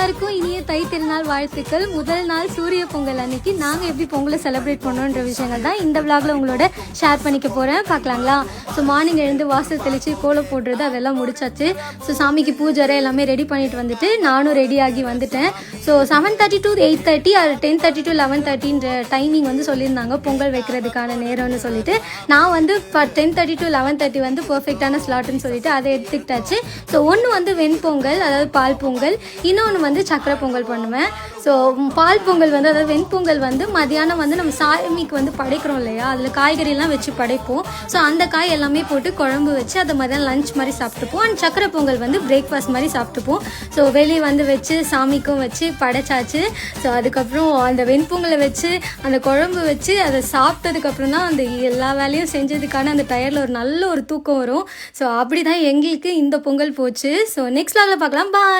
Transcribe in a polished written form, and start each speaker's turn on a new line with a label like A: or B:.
A: எல்லாருக்கும் இனிய தை திருநாள் வாழ்த்துக்கள். முதல் நாள் சூரிய பொங்கல் அன்னைக்கு நாங்கள் எப்படி பொங்கலை செலிப்ரேட் பண்ணோன்ற விஷயங்கள் தான் இந்த விளாகில் உங்களோட ஷேர் பண்ணிக்க போகிறேன். பார்க்கலாங்களா? ஸோ மார்னிங் எழுந்து வாசல் தெளித்து கோலம் போடுறது அதெல்லாம் முடிச்சாச்சு. ஸோ சாமிக்கு பூஜை எல்லாமே ரெடி பண்ணிட்டு வந்துட்டு நானும் ரெடி ஆகி வந்துட்டேன். So 7:30 to 8:30 or 10:30 to 11:30 timing வந்து சொல்லியிருந்தாங்க பொங்கல் வைக்கிறதுக்கான நேரம்னு சொல்லிட்டு. நான் வந்து 10:30 to 11:30 வந்து பர்ஃபெக்டான ஸ்லாட்னு சொல்லிட்டு அதை எடுத்துக்கிட்டாச்சு. ஸோ ஒன்று வந்து வெண்பொங்கல், அதாவது பால் பொங்கல், இன்னொன்று வந்து சக்கரை பொங்கல் பண்ணுவேன். ஸோ பால் பொங்கல் வந்து, அதாவது வெண்பொங்கல் வந்து மதியானம் வந்து நம்ம சாமிக்கு வந்து படைக்கிறோம் இல்லையா, அதில் காய்கறியெல்லாம் வச்சு படைப்போம். ஸோ அந்த காய் எல்லாமே போட்டு குழம்பு வச்சு அதை மதியானம் லஞ்ச் மாதிரி சாப்பிட்டுப்போம். அண்ட் சக்கரை பொங்கல் வந்து பிரேக்ஃபாஸ்ட் மாதிரி சாப்பிட்டுப்போம். ஸோ வெளியே வந்து வச்சு சாமிக்கும் வச்சு படைச்சாச்சு. ஸோ அதுக்கப்புறம் அந்த வெண்பொங்கலை வச்சு அந்த குழம்பு வச்சு அதை சாப்பிட்டதுக்கப்புறம் தான் அந்த எல்லா வேலையும் செஞ்சதுக்கான அந்த டயரில் ஒரு நல்ல ஒரு தூக்கம் வரும். ஸோ அப்படி தான் எங்களுக்கு இந்த பொங்கல் போச்சு. ஸோ நெக்ஸ்ட் வ்ளாகில் பார்க்கலாம். பாய்.